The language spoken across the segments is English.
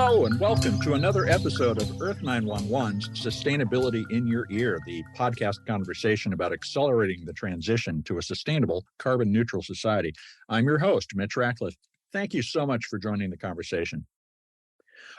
Hello and welcome to another episode of Earth911's Sustainability in Your Ear, the podcast conversation about accelerating the transition to a sustainable, carbon-neutral society. I'm your host, Mitch Ratcliffe. Thank you so much for joining the conversation.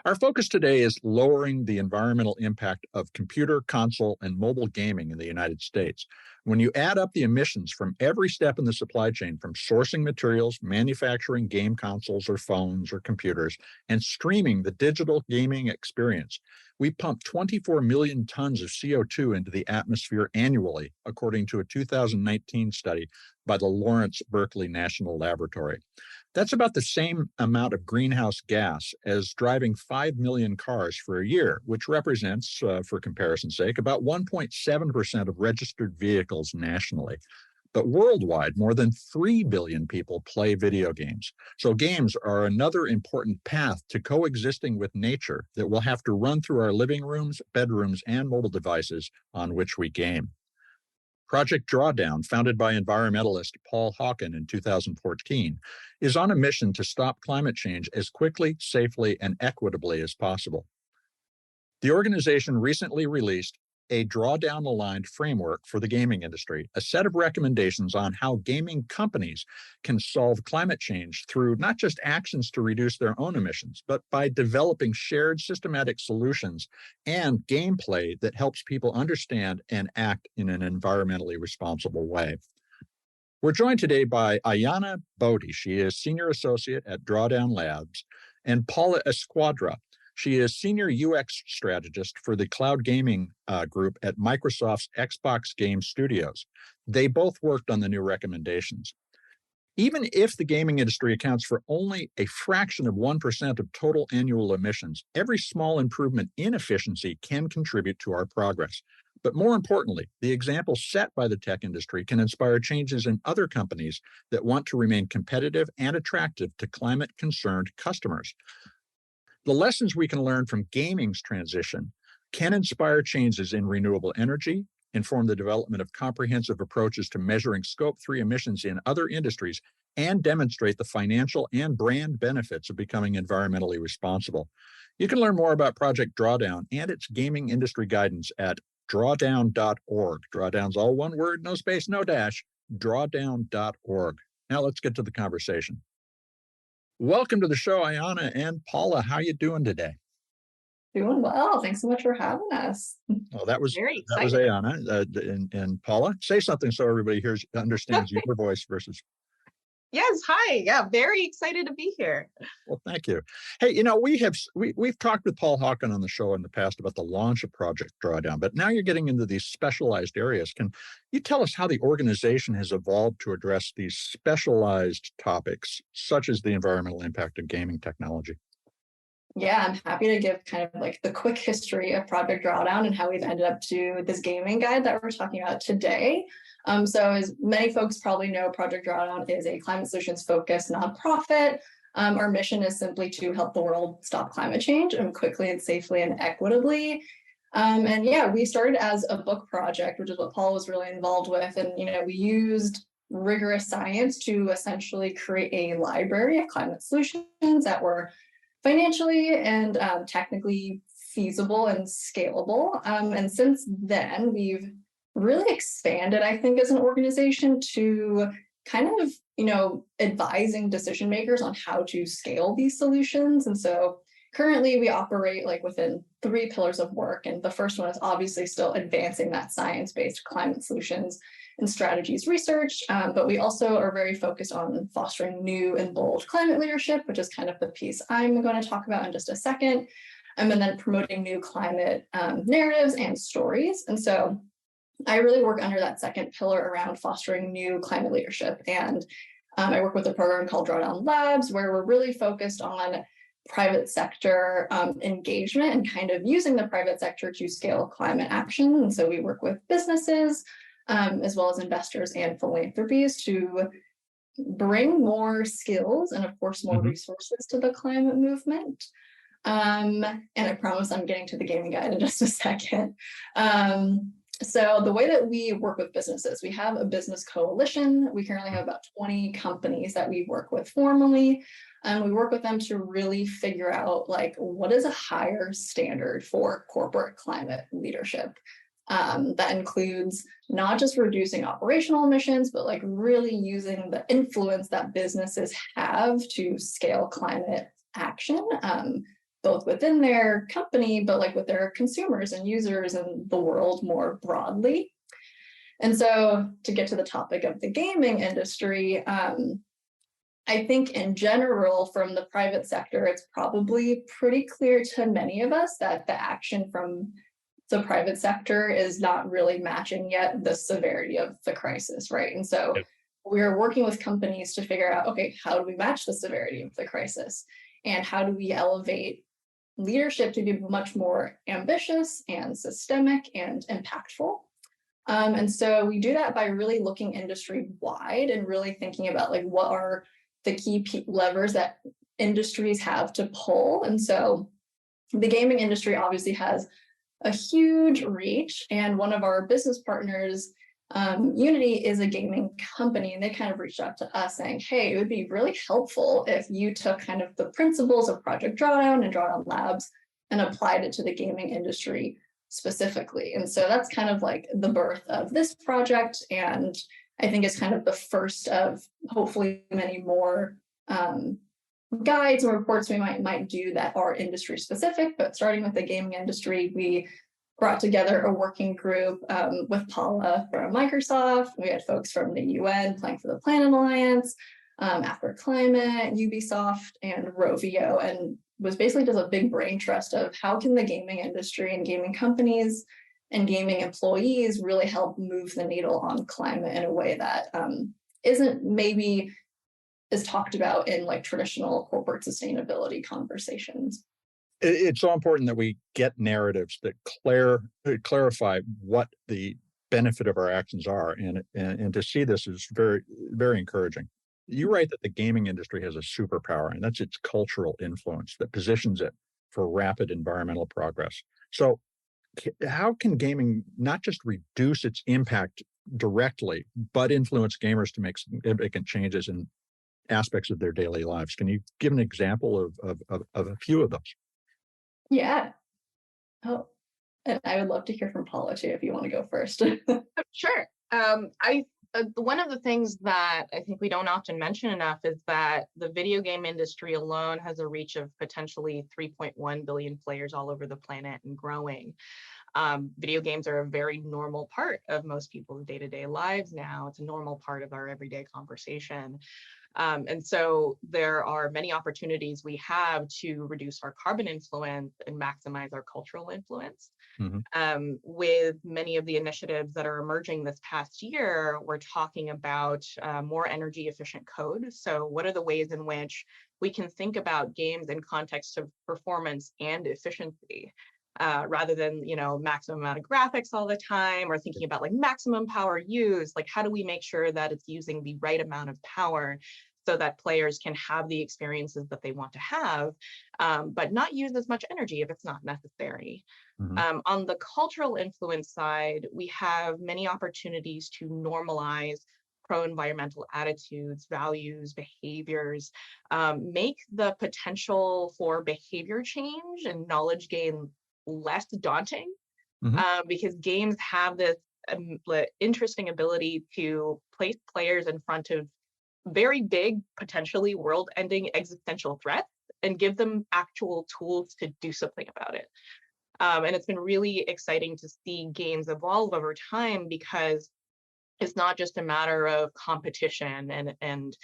Our focus today is lowering the environmental impact of computer, console, and mobile gaming in the United States. When you add up the emissions from every step in the supply chain, from sourcing materials, manufacturing game consoles or phones or computers, and streaming the digital gaming experience, we pump 24 million tons of CO2 into the atmosphere annually, according to a 2019 study by the Lawrence Berkeley National Laboratory. That's about the same amount of greenhouse gas as driving 5 million cars for a year, which represents, for comparison's sake, about 1.7% of registered vehicles nationally. But worldwide, more than 3 billion people play video games. So games are another important path to coexisting with nature that will have to run through our living rooms, bedrooms, and mobile devices on which we game. Project Drawdown, founded by environmentalist Paul Hawken in 2014, is on a mission to stop climate change as quickly, safely, and equitably as possible. The organization recently released a drawdown-aligned framework for the gaming industry, a set of recommendations on how gaming companies can solve climate change through not just actions to reduce their own emissions, but by developing shared systematic solutions and gameplay that helps people understand and act in an environmentally responsible way. We're joined today by Aiyana Bodi. She is Senior Associate at Drawdown Labs, and Paula Escuardra. She is Senior UX Strategist for the cloud gaming group at Microsoft's Xbox Game Studios. They both worked on the new recommendations. Even if the gaming industry accounts for only a fraction of 1% of total annual emissions, every small improvement in efficiency can contribute to our progress. But more importantly, the example set by the tech industry can inspire changes in other companies that want to remain competitive and attractive to climate-concerned customers. The lessons we can learn from gaming's transition can inspire changes in renewable energy, inform the development of comprehensive approaches to measuring Scope 3 emissions in other industries, and demonstrate the financial and brand benefits of becoming environmentally responsible. You can learn more about Project Drawdown and its gaming industry guidance at drawdown.org. Drawdown's all one word, no space, no dash, drawdown.org. Now let's get to the conversation. Welcome to the show, Aiyana and Paula. How are you doing today? Doing well. Thanks so much for having us. Oh, that was Aiyana and Paula. Say something so everybody understands your voice versus. Yes, hi. Yeah, very excited to be here. Well, thank you. Hey, we've talked with Paul Hawken on the show in the past about the launch of Project Drawdown, but now you're getting into these specialized areas. Can you tell us how the organization has evolved to address these specialized topics, such as the environmental impact of gaming technology? Yeah, I'm happy to give kind of like the quick history of Project Drawdown and how we've ended up to this gaming guide that we're talking about today. So as many folks probably know, Project Drawdown is a climate solutions focused nonprofit. Our mission is simply to help the world stop climate change and quickly and safely and equitably. We started as a book project, which is what Paul was really involved with. And, we used rigorous science to essentially create a library of climate solutions that were financially and technically feasible and scalable. And since then, we've really expanded, I think, as an organization to kind of, advising decision makers on how to scale these solutions. And so currently we operate within 3 pillars of work. And the first one is obviously still advancing that science-based climate solutions and strategies research. But we also are very focused on fostering new and bold climate leadership, which is kind of the piece I'm going to talk about in just a second. And then promoting new climate narratives and stories. And so I really work under that second pillar around fostering new climate leadership. And I work with a program called Drawdown Labs, where we're really focused on private sector engagement and kind of using the private sector to scale climate action. And so we work with businesses as well as investors and philanthropies to bring more skills and, of course, more resources to the climate movement. And I promise I'm getting to the gaming guide in just a second. So the way that we work with businesses, we have a business coalition. We currently have about 20 companies that we work with formally. And we work with them to really figure out like what is a higher standard for corporate climate leadership. That includes not just reducing operational emissions, but like really using the influence that businesses have to scale climate action, both within their company, but like with their consumers and users and the world more broadly. And so to get to the topic of the gaming industry, I think in general, from the private sector, it's probably pretty clear to many of us that the action from the private sector is not really matching yet the severity of the crisis, right? And so we're working with companies to figure out, okay, how do we match the severity of the crisis? And how do we elevate leadership to be much more ambitious and systemic and impactful? And so we do that by really looking industry wide and really thinking about like what are the key levers that industries have to pull. And so the gaming industry obviously has a huge reach, and one of our business partners, Unity, is a gaming company, and they kind of reached out to us saying, hey, it would be really helpful if you took kind of the principles of Project Drawdown and Drawdown Labs and applied it to the gaming industry specifically. And so that's kind of like the birth of this project, and I think it's kind of the first of hopefully many more guides and reports we might do that are industry specific. But starting with the gaming industry, we brought together a working group with Paula from Microsoft. We had folks from the UN, Playing for the Planet Alliance, After Climate, Ubisoft, and Rovio, and was basically just a big brain trust of how can the gaming industry and gaming companies and gaming employees really help move the needle on climate in a way that isn't maybe is talked about in like traditional corporate sustainability conversations. It's so important that we get narratives that clarify what the benefit of our actions are, and to see this is very, very encouraging. You write that the gaming industry has a superpower, and that's its cultural influence that positions it for rapid environmental progress. So how can gaming not just reduce its impact directly, but influence gamers to make significant changes in aspects of their daily lives? Can you give an example of a few of those? Yeah. Oh, and I would love to hear from Paula too, if you want to go first. Sure. One of the things that I think we don't often mention enough is that the video game industry alone has a reach of potentially 3.1 billion players all over the planet and growing. Video games are a very normal part of most people's day-to-day lives now. It's a normal part of our everyday conversation. And so there are many opportunities we have to reduce our carbon influence and maximize our cultural influence. Mm-hmm. With many of the initiatives that are emerging this past year, we're talking about more energy efficient code. So what are the ways in which we can think about games in context of performance and efficiency? Rather than, maximum amount of graphics all the time, or thinking about like maximum power used, like how do we make sure that it's using the right amount of power so that players can have the experiences that they want to have, but not use as much energy if it's not necessary. Mm-hmm. On the cultural influence side, we have many opportunities to normalize pro-environmental attitudes, values, behaviors, make the potential for behavior change and knowledge gain less daunting, mm-hmm. Because games have this interesting ability to place players in front of very big, potentially world-ending existential threats and give them actual tools to do something about it. And it's been really exciting to see games evolve over time, because it's not just a matter of competition and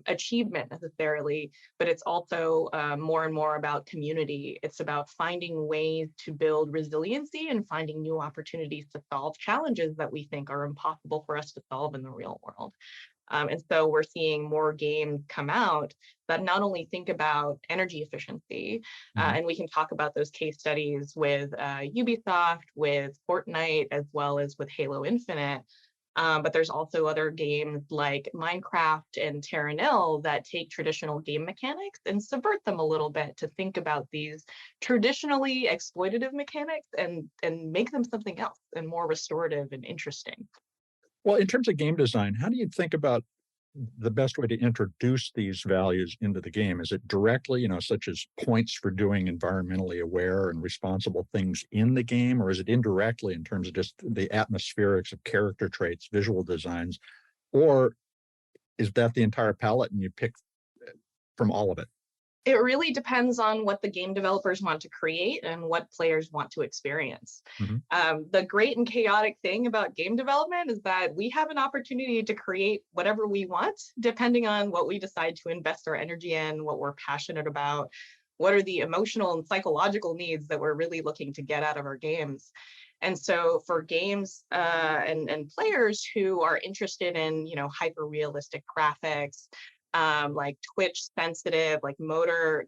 achievement necessarily, but it's also more and more about community. It's about finding ways to build resiliency and finding new opportunities to solve challenges that we think are impossible for us to solve in the real world. And so we're seeing more games come out that not only think about energy efficiency, mm-hmm. And we can talk about those case studies with Ubisoft, with Fortnite, as well as with Halo Infinite. But there's also other games like Minecraft and Terra Nil that take traditional game mechanics and subvert them a little bit to think about these traditionally exploitative mechanics and make them something else and more restorative and interesting. Well, in terms of game design, how do you think about the best way to introduce these values into the game? Is it directly, such as points for doing environmentally aware and responsible things in the game, or is it indirectly in terms of just the atmospherics of character traits, visual designs, or is that the entire palette and you pick from all of it? It really depends on what the game developers want to create and what players want to experience. The great and chaotic thing about game development is that we have an opportunity to create whatever we want, depending on what we decide to invest our energy in, what we're passionate about, what are the emotional and psychological needs that we're really looking to get out of our games. And so for games and players who are interested in, hyper realistic graphics, like Twitch sensitive, like motor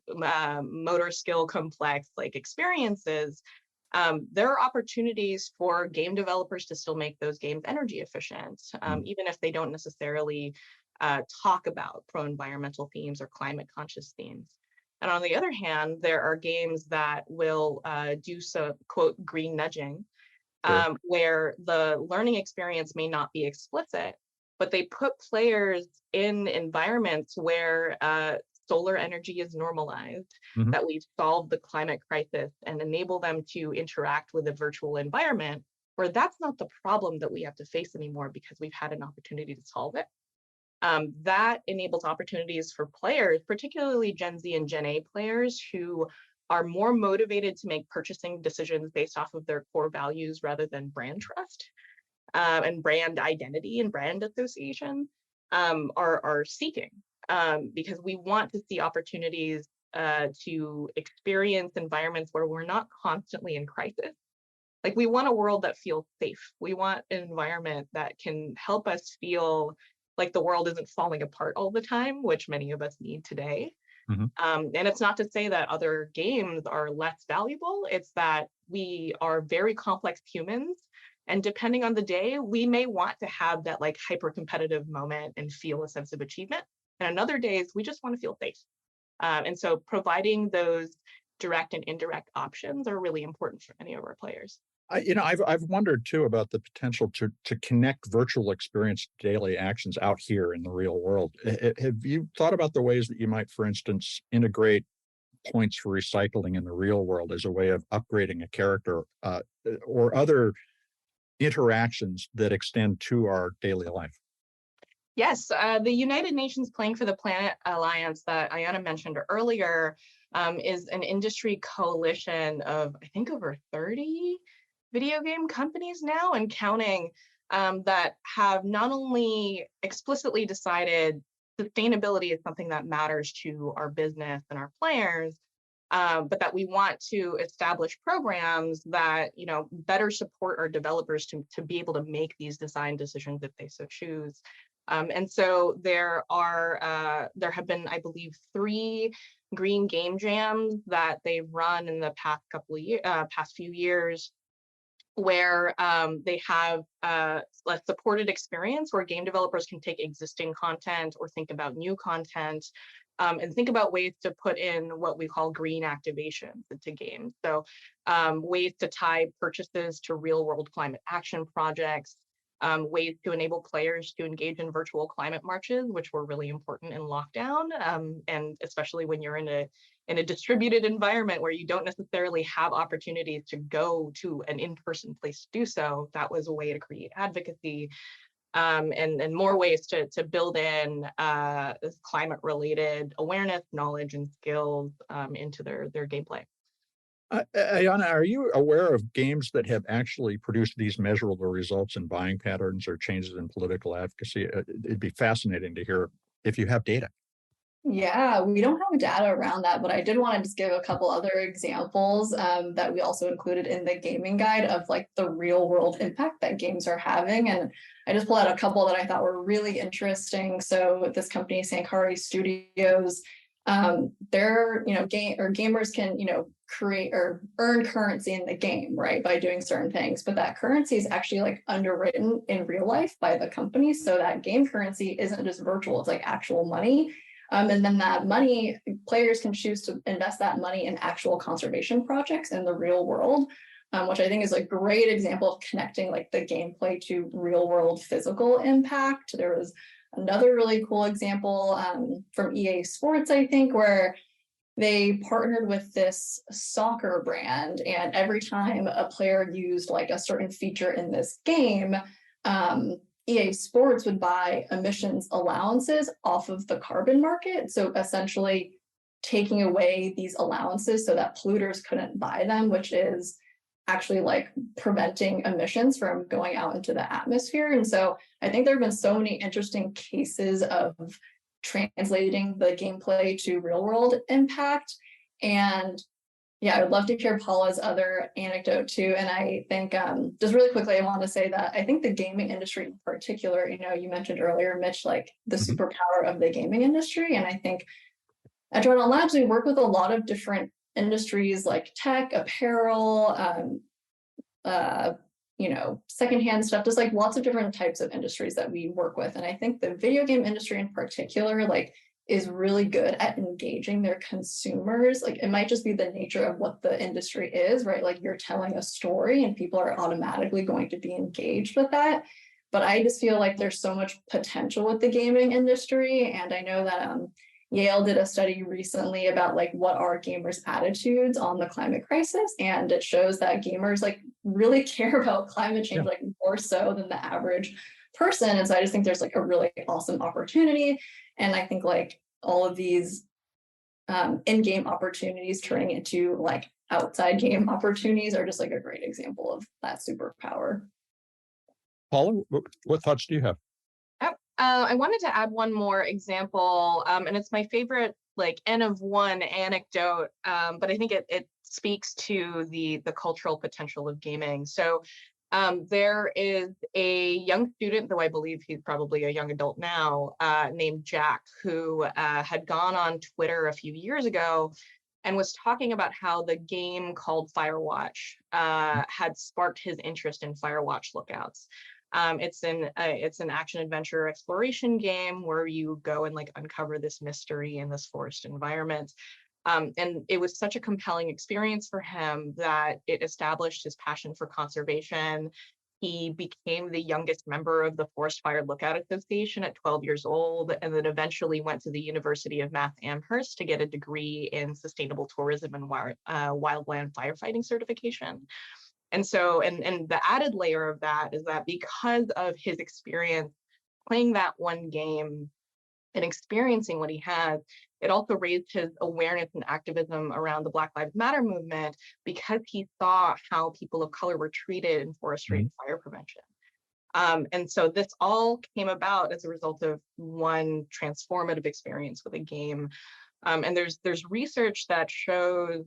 skill complex, like experiences, there are opportunities for game developers to still make those games energy efficient, even if they don't necessarily talk about pro-environmental themes or climate conscious themes. And on the other hand, there are games that will do so, quote, green nudging, where the learning experience may not be explicit, but they put players in environments where solar energy is normalized, that we've solved the climate crisis, and enable them to interact with a virtual environment where that's not the problem that we have to face anymore because we've had an opportunity to solve it. That enables opportunities for players, particularly Gen Z and Gen A players, who are more motivated to make purchasing decisions based off of their core values rather than brand trust. And brand identity and brand association are seeking, because we want to see opportunities to experience environments where we're not constantly in crisis. Like, we want a world that feels safe. We want an environment that can help us feel like the world isn't falling apart all the time, which many of us need today. And it's not to say that other games are less valuable. It's that we are very complex humans. And depending on the day, we may want to have that like hyper competitive moment and feel a sense of achievement. And on other days, we just want to feel safe. And so providing those direct and indirect options are really important for many of our players. I've wondered too about the potential to connect virtual experience to daily actions out here in the real world. Have you thought about the ways that you might, for instance, integrate points for recycling in the real world as a way of upgrading a character, or other interactions that extend to our daily life? Yes, the United Nations Playing for the Planet Alliance that Aiyana mentioned earlier is an industry coalition of, I think, over 30 video game companies now and counting, that have not only explicitly decided sustainability is something that matters to our business and our players, but that we want to establish programs that better support our developers to be able to make these design decisions if they so choose. And so there have been, I believe, 3 green game jams that they've run in the past few years, where they have a supported experience where game developers can take existing content or think about new content, and think about ways to put in what we call green activations into games. So ways to tie purchases to real world climate action projects, ways to enable players to engage in virtual climate marches, which were really important in lockdown, and especially when you're in a distributed environment where you don't necessarily have opportunities to go to an in-person place to do so. That was a way to create advocacy, and more ways to build in climate-related awareness, knowledge, and skills into their gameplay. Aiyana, are you aware of games that have actually produced these measurable results in buying patterns or changes in political advocacy? It'd be fascinating to hear if you have data. Yeah, we don't have data around that, but I did want to just give a couple other examples that we also included in the gaming guide of like the real world impact that games are having. And I just pulled out a couple that I thought were really interesting. So this company, Sankari Studios, gamers can, create or earn currency in the game, right, by doing certain things. But that currency is actually like underwritten in real life by the company. So that game currency isn't just virtual, it's like actual money. And then that money, players can choose to invest that money in actual conservation projects in the real world, which I think is a great example of connecting like the gameplay to real world physical impact. There was another really cool example from EA Sports, I think, where they partnered with this soccer brand, and every time a player used like a certain feature in this game, EA Sports would buy emissions allowances off of the carbon market. So essentially taking away these allowances so that polluters couldn't buy them, which is actually like preventing emissions from going out into the atmosphere. And so I think there have been so many interesting cases of translating the gameplay to real world impact. And yeah, I would love to hear Paula's other anecdote too. And I think just really quickly, I want to say that I think the gaming industry in particular, you mentioned earlier, Mitch, like the superpower of the gaming industry. And I think at Drawdown Labs, we work with a lot of different industries like tech, apparel, secondhand stuff, just like lots of different types of industries that we work with. And I think the video game industry in particular, like, is really good at engaging their consumers. Like, it might just be the nature of what the industry is, right? Like, you're telling a story and people are automatically going to be engaged with that. But I just feel like there's so much potential with the gaming industry. And I know that Yale did a study recently about like what are gamers' attitudes on the climate crisis, and it shows that gamers like really care about climate change, like more so than the average person. And so I just think there's like a really awesome opportunity, and I think like all of these in-game opportunities turning into like outside game opportunities are just like a great example of that superpower. Paula, what thoughts do you have? I wanted to add one more example, and it's my favorite, like N of one anecdote, but I think it speaks to the cultural potential of gaming. So there is a young student, though I believe he's probably a young adult now, named Jack, who had gone on Twitter a few years ago and was talking about how the game called Firewatch had sparked his interest in Firewatch lookouts. It's an action adventure exploration game where you go and like uncover this mystery in this forest environment. And it was such a compelling experience for him that it established his passion for conservation. He became the youngest member of the Forest Fire Lookout Association at 12 years old, and then eventually went to the University of Mass Amherst to get a degree in sustainable tourism and wildland firefighting certification. And so, and the added layer of that is that because of his experience playing that one game and experiencing what he had, it also raised his awareness and activism around the Black Lives Matter movement, because he saw how people of color were treated in forestry and fire prevention. And so this all came about as a result of one transformative experience with a game. And there's research that shows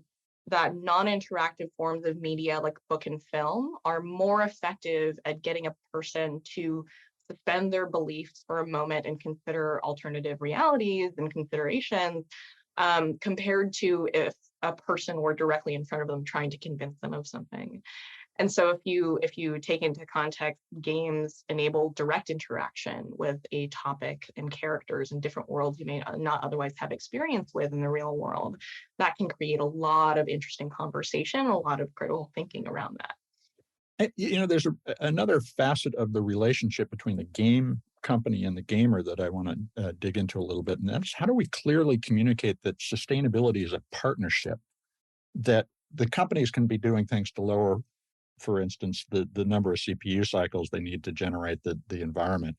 that non-interactive forms of media like book and film are more effective at getting a person to suspend their beliefs for a moment and consider alternative realities and considerations, compared to if a person were directly in front of them trying to convince them of something. And so if you take into context, games enable direct interaction with a topic and characters in different worlds you may not otherwise have experience with in the real world. That can create a lot of interesting conversation, a lot of critical thinking around that. There's another facet of the relationship between the game company and the gamer that I want to dig into a little bit, and that's how do we clearly communicate that sustainability is a partnership, that the companies can be doing things to lower, for instance, the number of CPU cycles they need to generate the environment.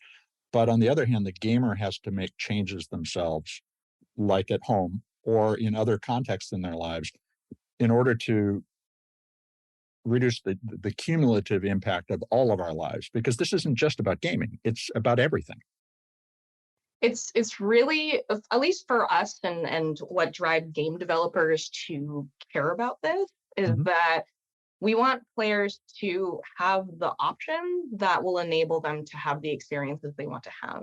But on the other hand, the gamer has to make changes themselves, like at home or in other contexts in their lives, in order to reduce the cumulative impact of all of our lives, because this isn't just about gaming, it's about everything. It's really, at least for us, and what drives game developers to care about this is that we want players to have the options that will enable them to have the experiences they want to have.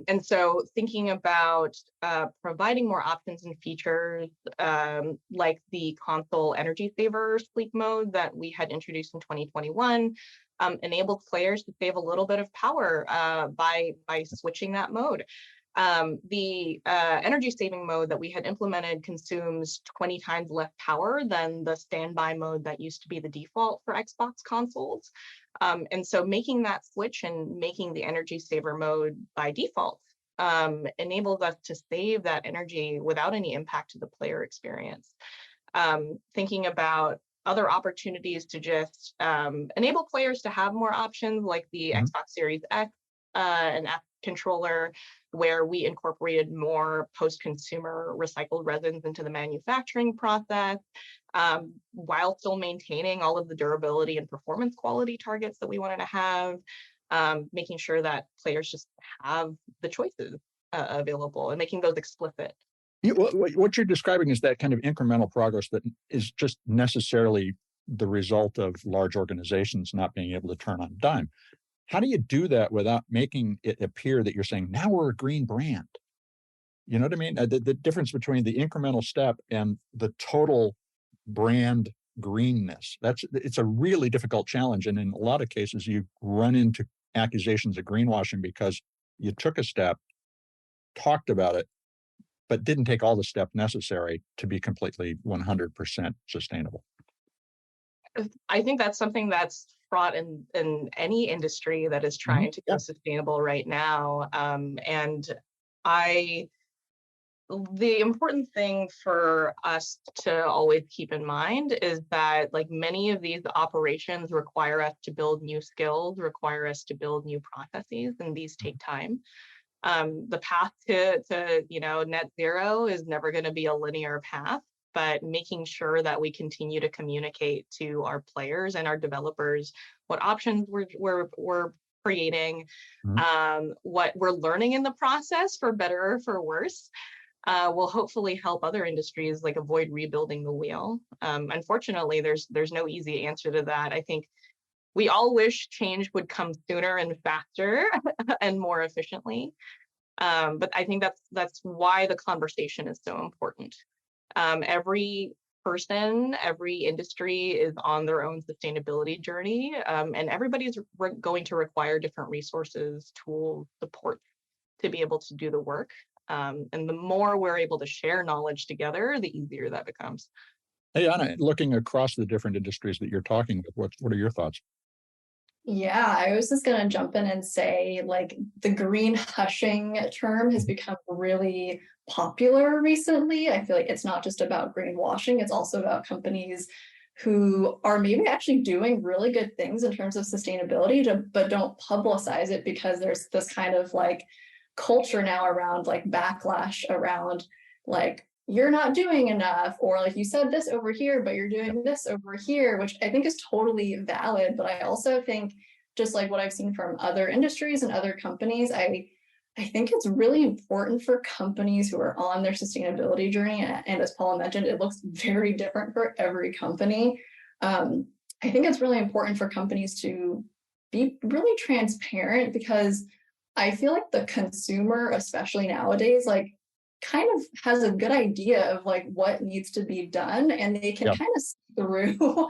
And so thinking about providing more options and features, like the console energy saver sleep mode that we had introduced in 2021, enabled players to save a little bit of power by switching that mode. The energy saving mode that we had implemented consumes 20 times less power than the standby mode that used to be the default for Xbox consoles. And so making that switch and making the energy saver mode by default enables us to save that energy without any impact to the player experience. Thinking about other opportunities to just enable players to have more options, like the Xbox Series X and F controller, where we incorporated more post-consumer recycled resins into the manufacturing process, while still maintaining all of the durability and performance quality targets that we wanted to have, making sure that players just have the choices available and making those explicit. What you're describing is that kind of incremental progress that is just necessarily the result of large organizations not being able to turn on a dime. How do you do that without making it appear that you're saying, now we're a green brand? You know what I mean? The difference between the incremental step and the total brand greenness, it's a really difficult challenge. And in a lot of cases, you run into accusations of greenwashing because you took a step, talked about it, but didn't take all the steps necessary to be completely 100% sustainable. I think that's something that's fraught in any industry that is trying to go sustainable right now. And the important thing for us to always keep in mind is that, like, many of these operations require us to build new skills, require us to build new processes, and these take time. The path to net zero is never going to be a linear path, but making sure that we continue to communicate to our players and our developers what options we're creating, what we're learning in the process, for better or for worse, will hopefully help other industries like avoid rebuilding the wheel. Unfortunately, there's no easy answer to that. I think we all wish change would come sooner and faster and more efficiently. But I think that's why the conversation is so important. Every person, every industry is on their own sustainability journey, and everybody's going to require different resources, tools, support to be able to do the work. And the more we're able to share knowledge together, the easier that becomes. Hey, Aiyana, looking across the different industries that you're talking with, what are your thoughts? Yeah, I was just going to jump in and say, like, the green hushing term has become really popular recently. I feel like it's not just about greenwashing, it's also about companies who are maybe actually doing really good things in terms of sustainability, but don't publicize it because there's this kind of like culture now around like backlash around like, you're not doing enough, or like you said this over here, but you're doing this over here, which I think is totally valid. But I also think, just like what I've seen from other industries and other companies, I think it's really important for companies who are on their sustainability journey, and as Paula mentioned, it looks very different for every company. I think it's really important for companies to be really transparent, because I feel like the consumer, especially nowadays, like kind of has a good idea of like what needs to be done, and they can kind of see through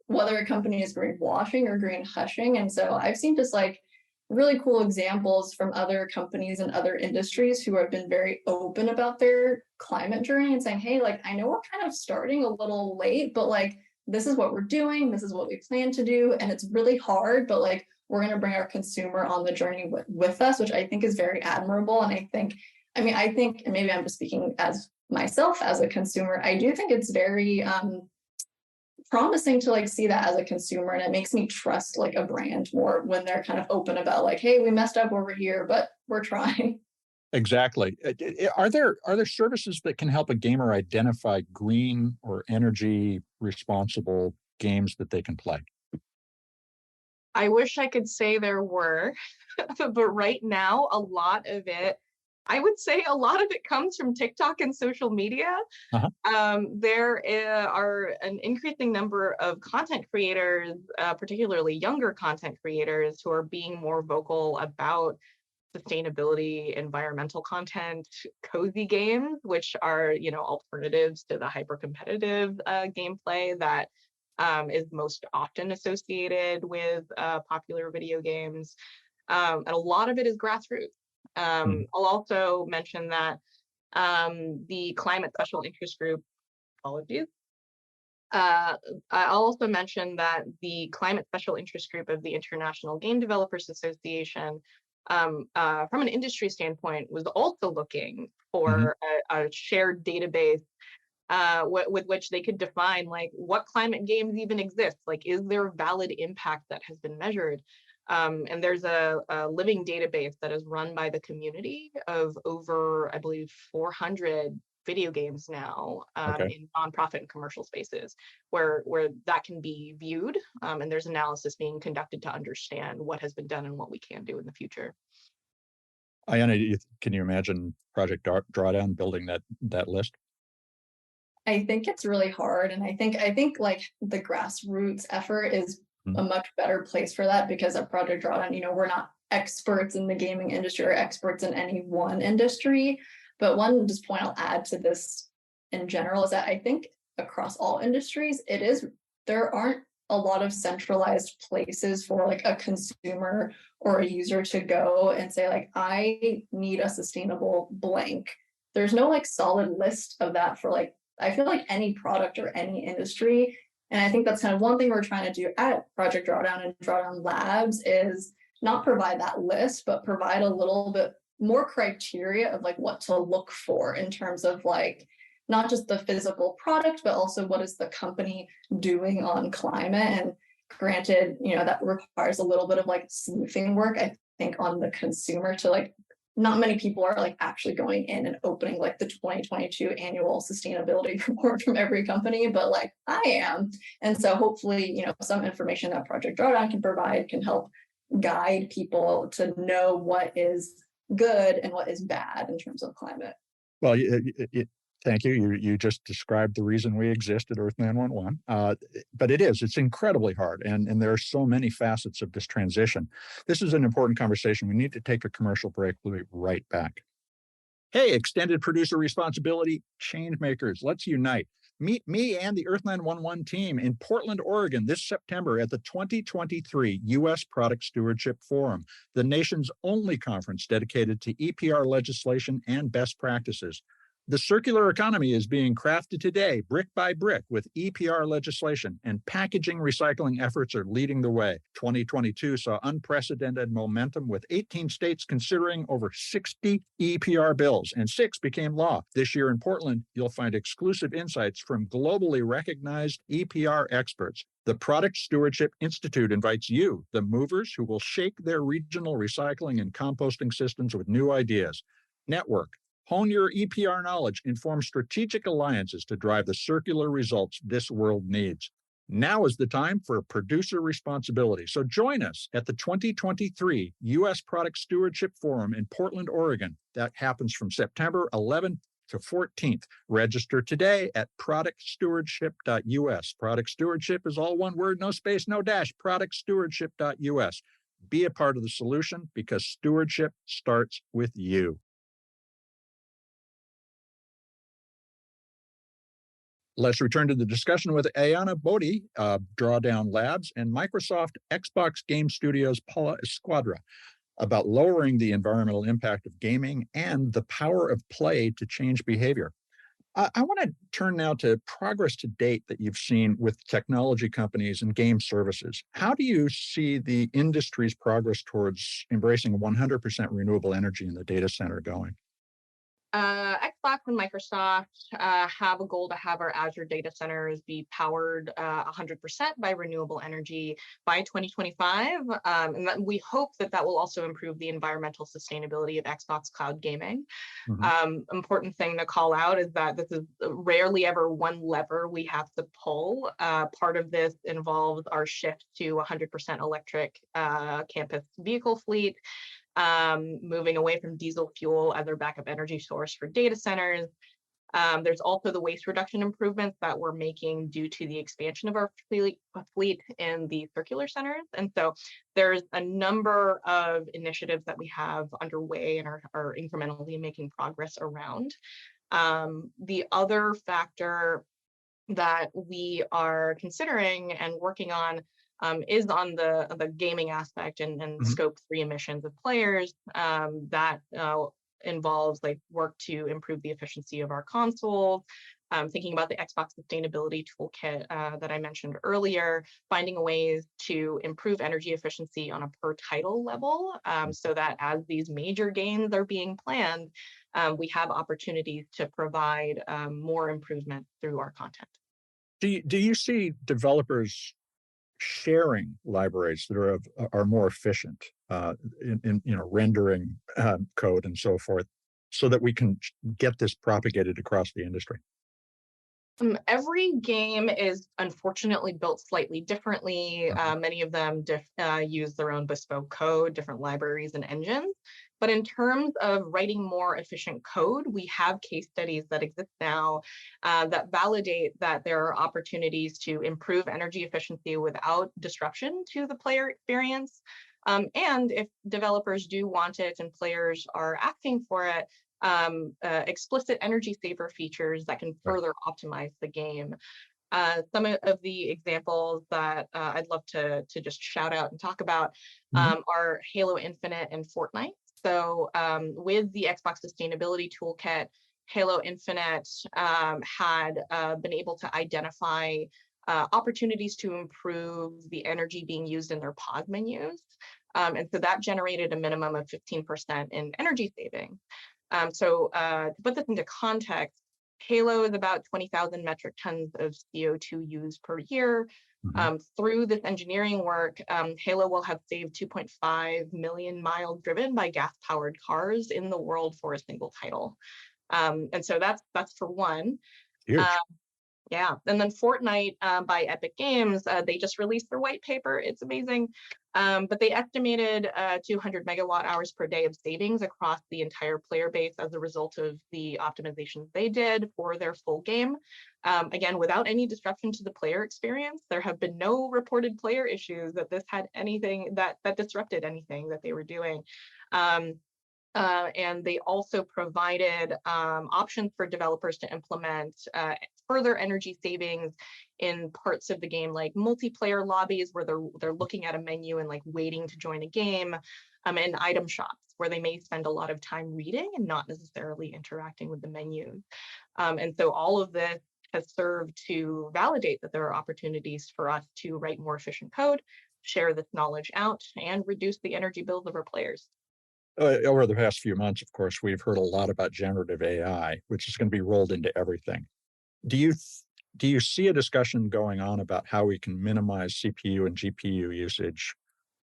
whether a company is greenwashing or green hushing. And so I've seen just like really cool examples from other companies and other industries who have been very open about their climate journey and saying, hey, like, I know we're kind of starting a little late, but like, this is what we're doing, this is what we plan to do, and it's really hard, but like, we're going to bring our consumer on the journey with us, which I think is very admirable. And I think, and maybe I'm just speaking as myself as a consumer, I do think it's very promising to like see that as a consumer, and it makes me trust like a brand more when they're kind of open about like, hey, we messed up over here, but we're trying. Exactly. Are there services that can help a gamer identify green or energy responsible games that they can play? I wish I could say there were, but right now, I would say a lot of it comes from TikTok and social media. There are an increasing number of content creators, particularly younger content creators, who are being more vocal about sustainability, environmental content, cozy games, which are, alternatives to the hyper-competitive gameplay that is most often associated with popular video games. And a lot of it is grassroots. I'll also mention that the Climate Special Interest Group, apologies, I'll also mention that the Climate Special Interest Group of the International Game Developers Association, from an industry standpoint, was also looking for a shared database with which they could define like what climate games even exist. Like, is there valid impact that has been measured? And there's a living database that is run by the community of over, I believe, 400 video games now in nonprofit and commercial spaces where that can be viewed, and there's analysis being conducted to understand what has been done and what we can do in the future. Aiyana, can you imagine Project Drawdown building that list? I think it's really hard, and I think like the grassroots effort is a much better place for that, because at Project Drawdown, we're not experts in the gaming industry or experts in any one industry. But one just point I'll add to this in general is that I think across all industries, there aren't a lot of centralized places for like a consumer or a user to go and say like, I need a sustainable blank. There's no like solid list of that for like, I feel like any product or any industry. And I think that's kind of one thing we're trying to do at Project Drawdown and Drawdown Labs is not provide that list, but provide a little bit more criteria of like what to look for in terms of like not just the physical product, but also what is the company doing on climate. And granted, that requires a little bit of like sleuthing work, I think, on the consumer to like, not many people are like actually going in and opening like the 2022 annual sustainability report from every company, but like I am. And so hopefully, some information that Project Drawdown can provide can help guide people to know what is good and what is bad in terms of climate. Well, thank you. You just described the reason we exist at Earth911. But it's incredibly hard. And there are so many facets of this transition. This is an important conversation. We need to take a commercial break. We'll be right back. Hey, extended producer responsibility, change makers, let's unite. Meet me and the Earth911 team in Portland, Oregon this September at the 2023 U.S. Product Stewardship Forum, the nation's only conference dedicated to EPR legislation and best practices. The circular economy is being crafted today, brick by brick, with EPR legislation, and packaging recycling efforts are leading the way. 2022 saw unprecedented momentum, with 18 states considering over 60 EPR bills, and 6 became law. This year in Portland, you'll find exclusive insights from globally recognized EPR experts. The Product Stewardship Institute invites you, the movers who will shake their regional recycling and composting systems with new ideas. Network. Hone your EPR knowledge and form strategic alliances to drive the circular results this world needs. Now is the time for producer responsibility. So join us at the 2023 U.S. Product Stewardship Forum in Portland, Oregon. That happens from September 11th to 14th. Register today at productstewardship.us. Product stewardship is all one word, no space, no dash. Productstewardship.us. Be a part of the solution, because stewardship starts with you. Let's return to the discussion with Aiyana Bodi, Drawdown Labs, and Microsoft Xbox Game Studios' Paula Escuardra about lowering the environmental impact of gaming and the power of play to change behavior. I want to turn now to progress to date that you've seen with technology companies and game services. How do you see the industry's progress towards embracing 100% renewable energy in the data center going? Xbox and Microsoft have a goal to have our Azure data centers be powered 100% by renewable energy by 2025. And we hope that will also improve the environmental sustainability of Xbox cloud gaming. Important thing to call out is that this is rarely ever one lever we have to pull. Part of this involves our shift to 100% electric campus vehicle fleet. Moving away from diesel fuel as our backup energy source for data centers. There's also the waste reduction improvements that we're making due to the expansion of our fleet in the circular centers. And so there's a number of initiatives that we have underway and are incrementally making progress around. The other factor that we are considering and working on is on the gaming aspect and scope 3 emissions of players. That involves like work to improve the efficiency of our consoles, thinking about the Xbox sustainability toolkit that I mentioned earlier, finding ways to improve energy efficiency on a per title level, so that as these major games are being planned, we have opportunities to provide more improvement through our content. Do you see developers sharing libraries that are more efficient in rendering code and so forth, so that we can get this propagated across the industry? Every game is unfortunately built slightly differently. Many of them use their own bespoke code, different libraries and engines. But in terms of writing more efficient code, we have case studies that exist now that validate that there are opportunities to improve energy efficiency without disruption to the player experience. And if developers do want it and players are asking for it, explicit energy saver features that can further optimize the game. Some of the examples that I'd love to just shout out and talk about are Halo Infinite and Fortnite. So with the Xbox Sustainability Toolkit, Halo Infinite had been able to identify opportunities to improve the energy being used in their pause menus. And so that generated a minimum of 15% in energy savings. So to put this into context, Halo is about 20,000 metric tons of CO2 used per year. Through this engineering work, Halo will have saved 2.5 million miles driven by gas-powered cars in the world for a single title. And so that's for one. Huge. Yeah, and then Fortnite by Epic Games, they just released their white paper. It's amazing. But they estimated 200 megawatt hours per day of savings across the entire player base as a result of the optimizations they did for their full game. Again, without any disruption to the player experience, there have been no reported player issues that this had anything that disrupted anything that they were doing. And they also provided options for developers to implement further energy savings in parts of the game, like multiplayer lobbies where they're looking at a menu and like waiting to join a game, and item shops where they may spend a lot of time reading and not necessarily interacting with the menus. And so all of this has served to validate that there are opportunities for us to write more efficient code, share this knowledge out, and reduce the energy bills of our players. Over the past few months, of course, we've heard a lot about generative AI, which is going to be rolled into everything. Do you see a discussion going on about how we can minimize CPU and GPU usage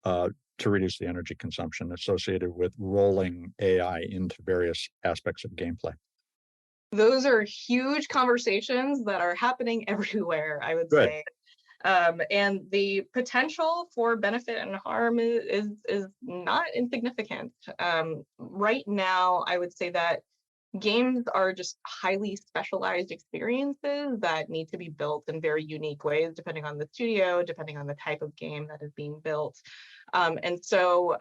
to reduce the energy consumption associated with rolling AI into various aspects of gameplay? Those are huge conversations that are happening everywhere, I would say. And the potential for benefit and harm is not insignificant. Right now, I would say that games are just highly specialized experiences that need to be built in very unique ways, depending on the studio, depending on the type of game that is being built. And so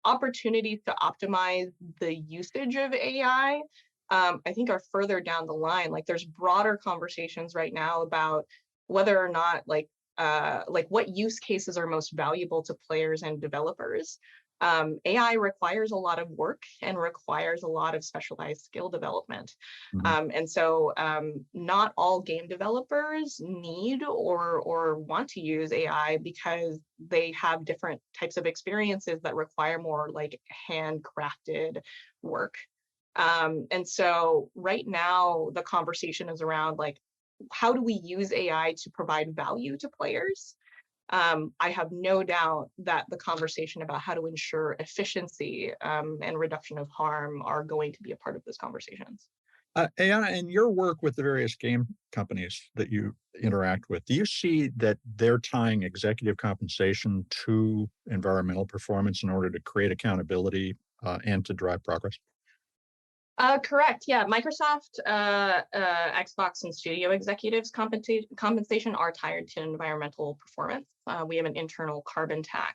opportunities to optimize the usage of AI, I think are further down the line. Like there's broader conversations right now about whether or not like what use cases are most valuable to players and developers. AI requires a lot of work and requires a lot of specialized skill development. And so not all game developers need or want to use AI because they have different types of experiences that require more like handcrafted work. And so right now the conversation is around like, how do we use AI to provide value to players? I have no doubt that the conversation about how to ensure efficiency and reduction of harm are going to be a part of those conversations. Aiyana, in your work with the various game companies that you interact with, do you see that they're tying executive compensation to environmental performance in order to create accountability and to drive progress? Correct. Yeah, Microsoft, Xbox, and studio executives' compensation are tied to environmental performance. We have an internal carbon tax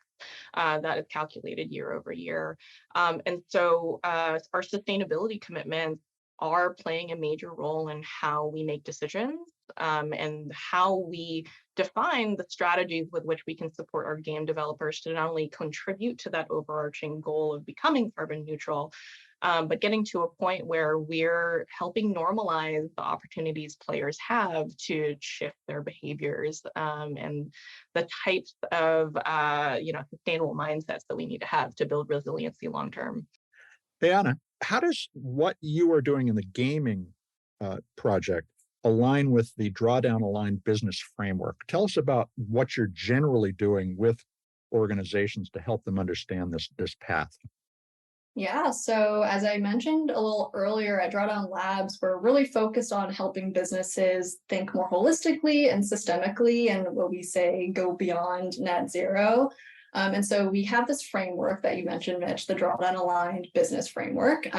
that is calculated year over year. And so our sustainability commitments are playing a major role in how we make decisions, and how we define the strategies with which we can support our game developers to not only contribute to that overarching goal of becoming carbon neutral, but getting to a point where we're helping normalize the opportunities players have to shift their behaviors, and the types of sustainable mindsets that we need to have to build resiliency long term. Aiyana, how does what you are doing in the gaming project align with the Drawdown-aligned business framework? Tell us about what you're generally doing with organizations to help them understand this path. Yeah, so as I mentioned a little earlier at Drawdown Labs, we're really focused on helping businesses think more holistically and systemically, and what we say, go beyond net zero. And so we have this framework that you mentioned, Mitch, the Drawdown-aligned business framework.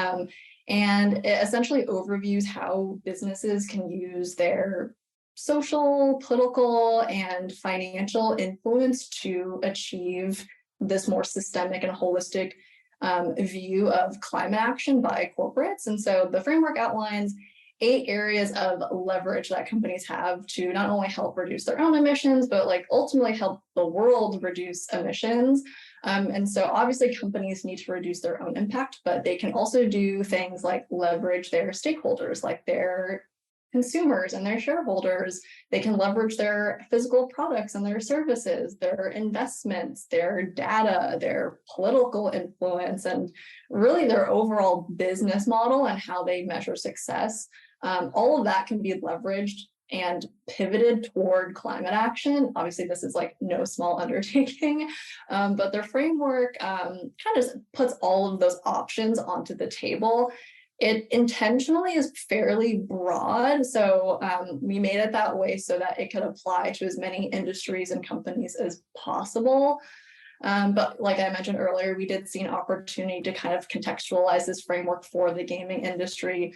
And it essentially overviews how businesses can use their social, political, and financial influence to achieve this more systemic and holistic view of climate action by corporates. And so the framework outlines 8 areas of leverage that companies have to not only help reduce their own emissions, but like ultimately help the world reduce emissions. And so obviously companies need to reduce their own impact, but they can also do things like leverage their stakeholders, like their consumers and their shareholders. They can leverage their physical products and their services, their investments, their data, their political influence, and really their overall business model and how they measure success. All of that can be leveraged and pivoted toward climate action. Obviously, this is like no small undertaking, but their framework kind of puts all of those options onto the table. It intentionally is fairly broad, so we made it that way so that it could apply to as many industries and companies as possible. But like I mentioned earlier, we did see an opportunity to kind of contextualize this framework for the gaming industry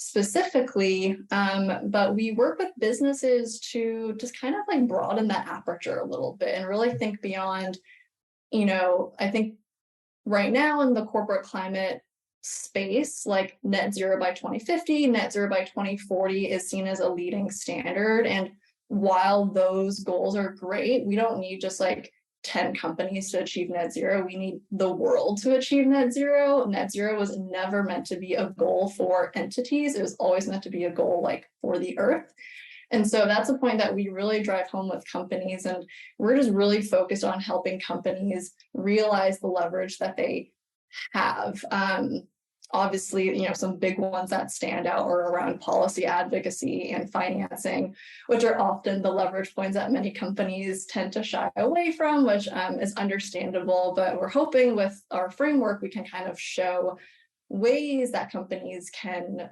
specifically, but we work with businesses to just kind of like broaden that aperture a little bit and really think beyond, I think right now in the corporate climate space, like net zero by 2050, net zero by 2040 is seen as a leading standard. And while those goals are great, we don't need just like 10 companies to achieve net zero. We need the world to achieve net zero. Net zero was never meant to be a goal for entities. It was always meant to be a goal like for the earth. And so that's a point that we really drive home with companies. And we're just really focused on helping companies realize the leverage that they have. Obviously, some big ones that stand out are around policy advocacy and financing, which are often the leverage points that many companies tend to shy away from, which is understandable. But we're hoping with our framework, we can kind of show ways that companies can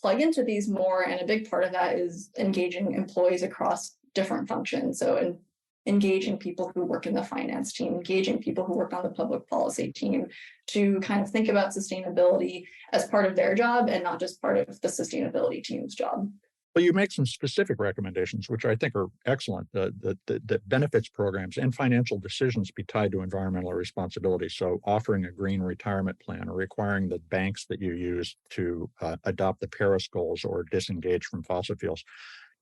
plug into these more. And a big part of that is engaging employees across different functions. So engaging people who work in the finance team, engaging people who work on the public policy team to kind of think about sustainability as part of their job and not just part of the sustainability team's job. Well, you make some specific recommendations, which I think are excellent, that benefits programs and financial decisions be tied to environmental responsibility. So offering a green retirement plan or requiring the banks that you use to adopt the Paris goals or disengage from fossil fuels.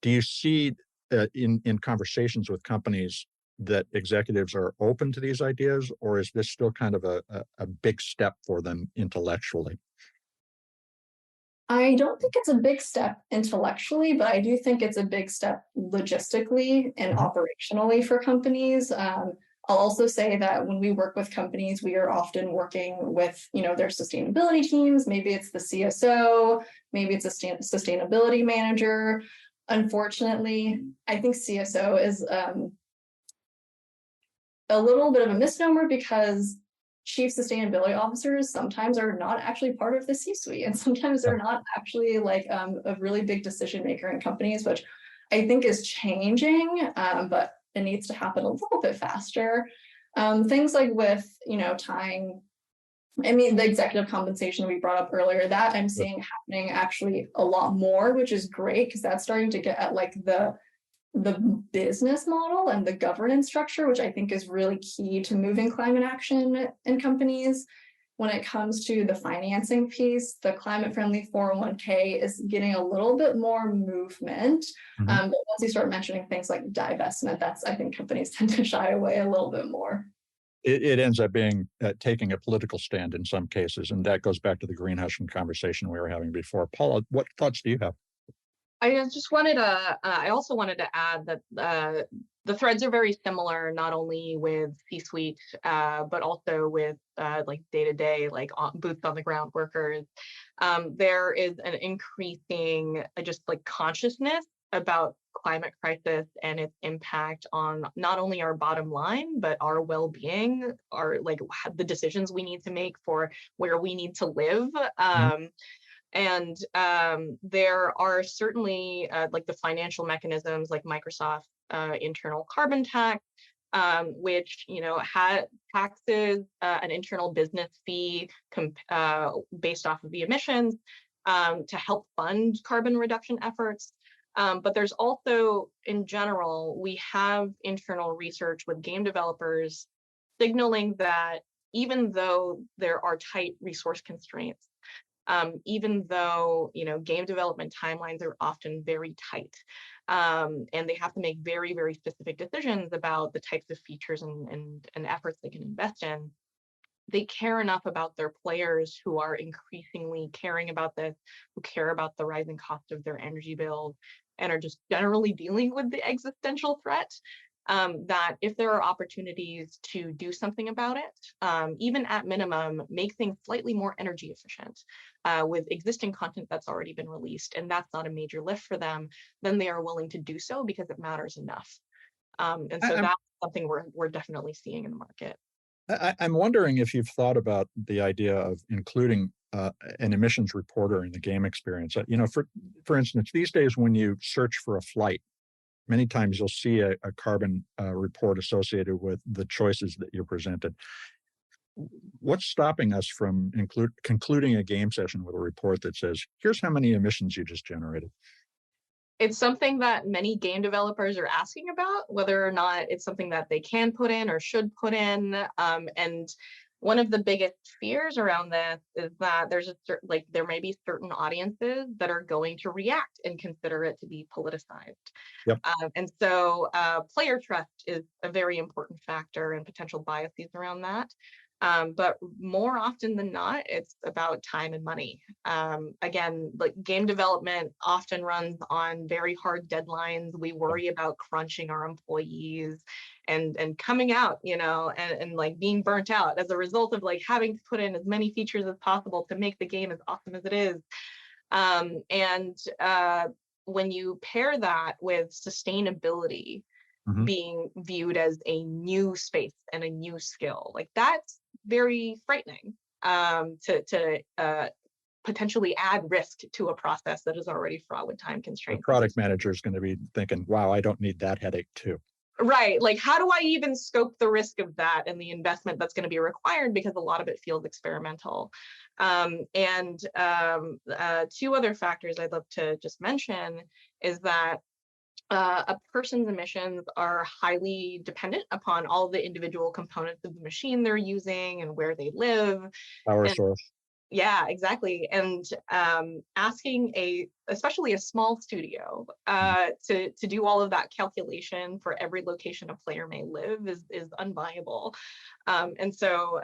Do you see in conversations with companies that executives are open to these ideas, or is this still kind of a big step for them intellectually? I don't think it's a big step intellectually, but I do think it's a big step logistically and operationally for companies. I'll also say that when we work with companies, we are often working with, their sustainability teams. Maybe it's the CSO, maybe it's a sustainability manager. Unfortunately, I think CSO is a little bit of a misnomer because chief sustainability officers sometimes are not actually part of the C-suite, and sometimes they're not actually like a really big decision maker in companies, which I think is changing, but it needs to happen a little bit faster. Things like with, tying, the executive compensation we brought up earlier, that I'm seeing happening actually a lot more, which is great because that's starting to get at like the business model and the governance structure, which I think is really key to moving climate action in companies. when it comes to the financing piece, the climate-friendly 401k is getting a little bit more movement. But once you start mentioning things like divestment, I think companies tend to shy away a little bit more. It ends up being taking a political stand in some cases, and that goes back to the greenwashing conversation we were having before. Paula, what thoughts do you have? I also wanted to add that the threads are very similar, not only with C-suite, but also with like day-to-day, like boots on the ground workers. There is an increasing just like consciousness about climate crisis and its impact on not only our bottom line, but our well-being, our like the decisions we need to make for where we need to live. And there are certainly like the financial mechanisms like Microsoft internal carbon tax, which taxes an internal business fee based off of the emissions to help fund carbon reduction efforts. But there's also, in general, we have internal research with game developers signaling that even though there are tight resource constraints, even though game development timelines are often very tight, and they have to make very, very specific decisions about the types of features and efforts they can invest in, they care enough about their players who are increasingly caring about this, who care about the rising cost of their energy bills, and are just generally dealing with the existential threat, that if there are opportunities to do something about it, even at minimum, make things slightly more energy efficient with existing content that's already been released, and that's not a major lift for them, then they are willing to do so because it matters enough. And so that's something we're definitely seeing in the market. I'm wondering if you've thought about the idea of including an emissions reporter in the game experience. For instance, these days when you search for a flight, many times you'll see a carbon report associated with the choices that you're presented. What's stopping us from concluding a game session with a report that says, here's how many emissions you just generated? It's something that many game developers are asking about, whether or not it's something that they can put in or should put in. And one of the biggest fears around this is that there may be certain audiences that are going to react and consider it to be politicized. Yep. And so player trust is a very important factor and potential biases around that. But more often than not, it's about time and money. Again, like game development often runs on very hard deadlines. We worry about crunching our employees and coming out, and like being burnt out as a result of like having to put in as many features as possible to make the game as awesome as it is. When you pair that with sustainability, being viewed as a new space and a new skill, like that's very frightening to potentially add risk to a process that is already fraught with time constraints. The product manager is going to be thinking, wow, I don't need that headache too. Right. Like, how do I even scope the risk of that and the investment that's going to be required, because a lot of it feels experimental. Two other factors I'd love to just mention is that a person's emissions are highly dependent upon all the individual components of the machine they're using and where they live. Power source. Yeah, exactly. And asking especially a small studio to do all of that calculation for every location a player may live is unviable. And so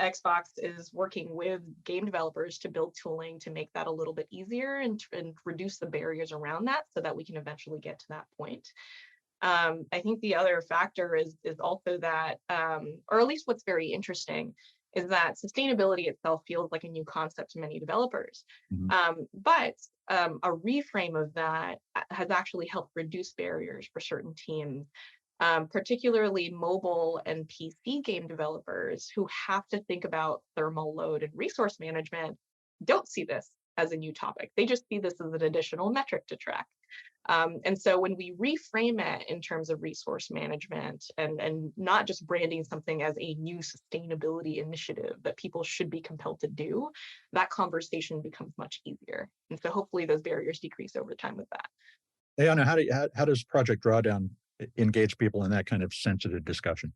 Xbox is working with game developers to build tooling to make that a little bit easier and reduce the barriers around that so that we can eventually get to that point. I think the other factor is also that, or at least what's very interesting, is that sustainability itself feels like a new concept to many developers. But a reframe of that has actually helped reduce barriers for certain teams, particularly mobile and PC game developers who have to think about thermal load and resource management don't see this as a new topic. They just see this as an additional metric to track. And so when we reframe it in terms of resource management and not just branding something as a new sustainability initiative that people should be compelled to do, that conversation becomes much easier. And so hopefully those barriers decrease over time with that. Aiyana, how does Project Drawdown engage people in that kind of sensitive discussion?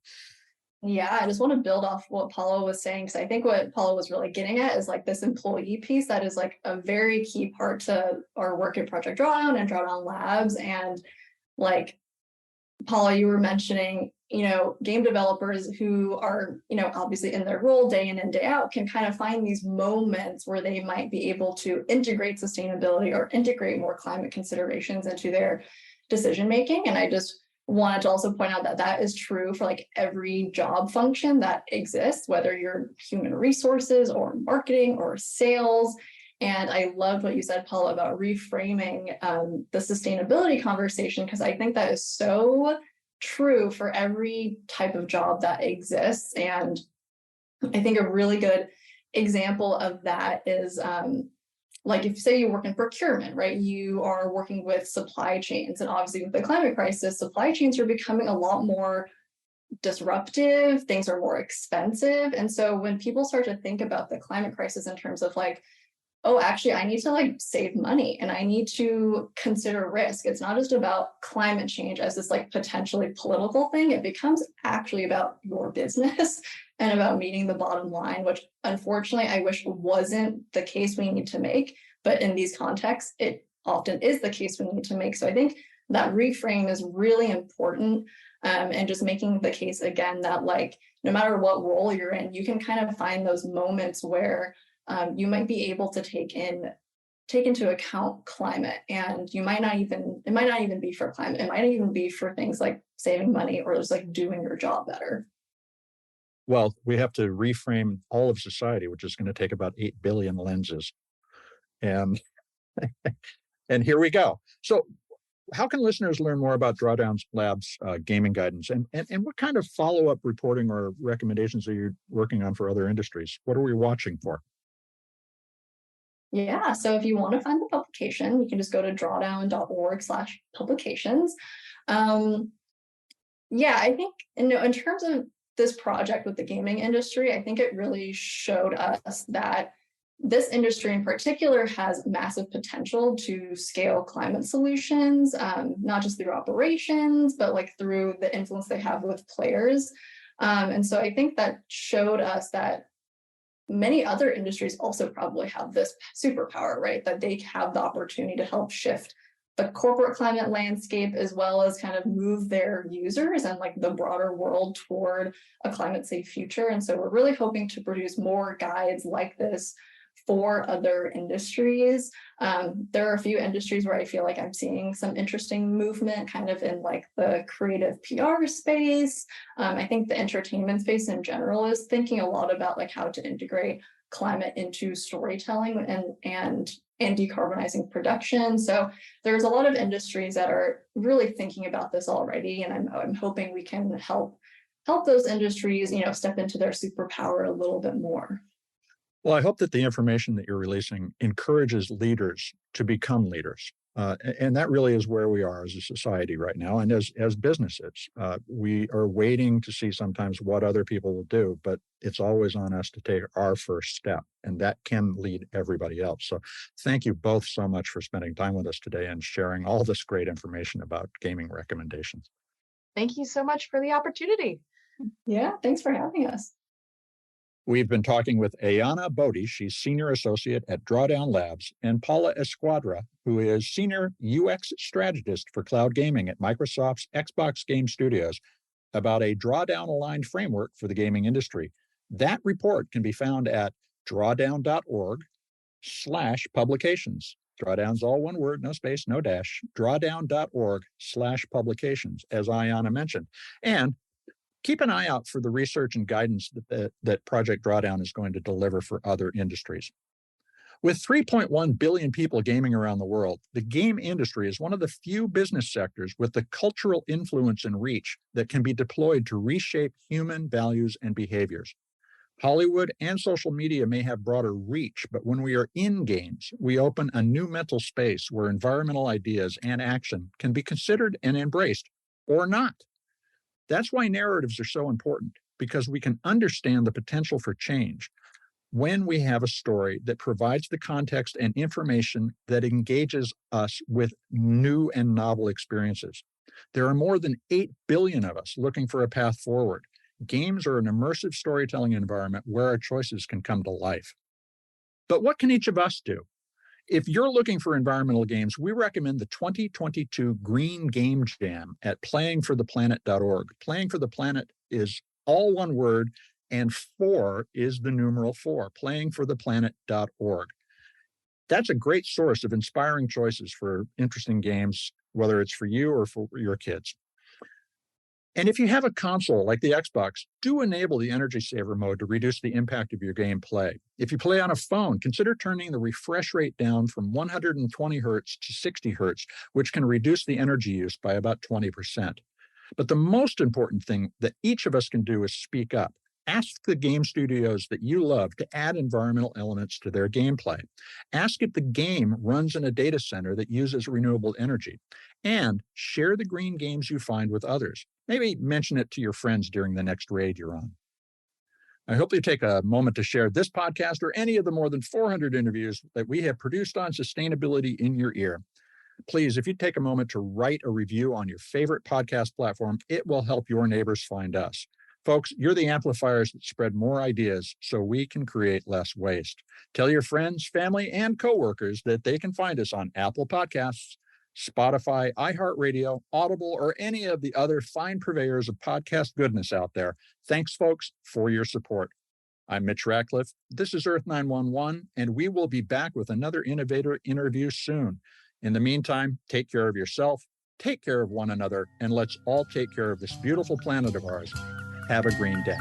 Yeah, I just want to build off what Paula was saying, because I think what Paula was really getting at is like this employee piece that is like a very key part to our work at Project Drawdown and Drawdown Labs. And like Paula, you were mentioning, game developers who are, obviously in their role day in and day out can kind of find these moments where they might be able to integrate sustainability or integrate more climate considerations into their decision making. And I just wanted to also point out that that is true for like every job function that exists, whether you're human resources or marketing or sales. And I loved what you said, Paula, about reframing the sustainability conversation, because I think that is so true for every type of job that exists. And I think a really good example of that is like if say you work in procurement, right? You are working with supply chains, and obviously with the climate crisis, supply chains are becoming a lot more disruptive, things are more expensive. And so when people start to think about the climate crisis in terms of like, oh, actually, I need to like save money and I need to consider risk. It's not just about climate change as this like potentially political thing. It becomes actually about your business and about meeting the bottom line, which unfortunately I wish wasn't the case we need to make. But in these contexts, it often is the case we need to make. So I think that reframe is really important. And just making the case again that like, no matter what role you're in, you can kind of find those moments where you might be able to take into account climate, and it might not even be for climate. It might even be for things like saving money or just like doing your job better. Well, we have to reframe all of society, which is going to take about 8 billion lenses. And here we go. So how can listeners learn more about Drawdown Labs gaming guidance, and what kind of follow-up reporting or recommendations are you working on for other industries? What are we watching for? Yeah, so if you want to find the publication, you can just go to drawdown.org/publications. Yeah, I think in terms of this project with the gaming industry, I think it really showed us that this industry in particular has massive potential to scale climate solutions, not just through operations, but like through the influence they have with players. And so I think that showed us that many other industries also probably have this superpower, right? That they have the opportunity to help shift the corporate climate landscape, as well as kind of move their users and like the broader world toward a climate safe future. And so we're really hoping to produce more guides like this for other industries. There are a few industries where I feel like I'm seeing some interesting movement kind of in like the creative PR space. I think the entertainment space in general is thinking a lot about like how to integrate climate into storytelling and decarbonizing production. So there's a lot of industries that are really thinking about this already, and I'm hoping we can help those industries, step into their superpower a little bit more. Well, I hope that the information that you're releasing encourages leaders to become leaders. And that really is where we are as a society right now. And as businesses, we are waiting to see sometimes what other people will do, but it's always on us to take our first step. And that can lead everybody else. So thank you both so much for spending time with us today and sharing all this great information about gaming recommendations. Thank you so much for the opportunity. Yeah, thanks for having us. We've been talking with Aiyana Bodi, she's Senior Associate at Drawdown Labs, and Paula Escuardra, who is Senior UX Strategist for Cloud Gaming at Microsoft's Xbox Game Studios, about a drawdown-aligned framework for the gaming industry. That report can be found at drawdown.org/publications. Drawdown's all one word, no space, no dash. Drawdown.org/publications, as Aiyana mentioned. And keep an eye out for the research and guidance that Project Drawdown is going to deliver for other industries. With 3.1 billion people gaming around the world, the game industry is one of the few business sectors with the cultural influence and reach that can be deployed to reshape human values and behaviors. Hollywood and social media may have broader reach, but when we are in games, we open a new mental space where environmental ideas and action can be considered and embraced, or not. That's why narratives are so important, because we can understand the potential for change when we have a story that provides the context and information that engages us with new and novel experiences. There are more than 8 billion of us looking for a path forward, Games are an immersive storytelling environment where our choices can come to life. But what can each of us do? If you're looking for environmental games, we recommend the 2022 Green Game Jam at playingfortheplanet.org. Playing for the Planet is all one word, and 4 is the numeral 4, playingfortheplanet.org. That's a great source of inspiring choices for interesting games, whether it's for you or for your kids. And if you have a console like the Xbox, do enable the energy saver mode to reduce the impact of your gameplay. If you play on a phone, consider turning the refresh rate down from 120 hertz to 60 hertz, which can reduce the energy use by about 20%. But the most important thing that each of us can do is speak up. Ask the game studios that you love to add environmental elements to their gameplay. Ask if the game runs in a data center that uses renewable energy. And share the green games you find with others. Maybe mention it to your friends during the next raid you're on. I hope you take a moment to share this podcast or any of the more than 400 interviews that we have produced on sustainability in your ear. Please, if you take a moment to write a review on your favorite podcast platform, it will help your neighbors find us. Folks, you're the amplifiers that spread more ideas so we can create less waste. Tell your friends, family, and coworkers that they can find us on Apple Podcasts, Spotify, iHeartRadio, Audible, or any of the other fine purveyors of podcast goodness out there. Thanks, folks, for your support. I'm Mitch Ratcliffe. This is Earth 911, and we will be back with another innovator interview soon. In the meantime, take care of yourself, take care of one another, and let's all take care of this beautiful planet of ours. Have a green day.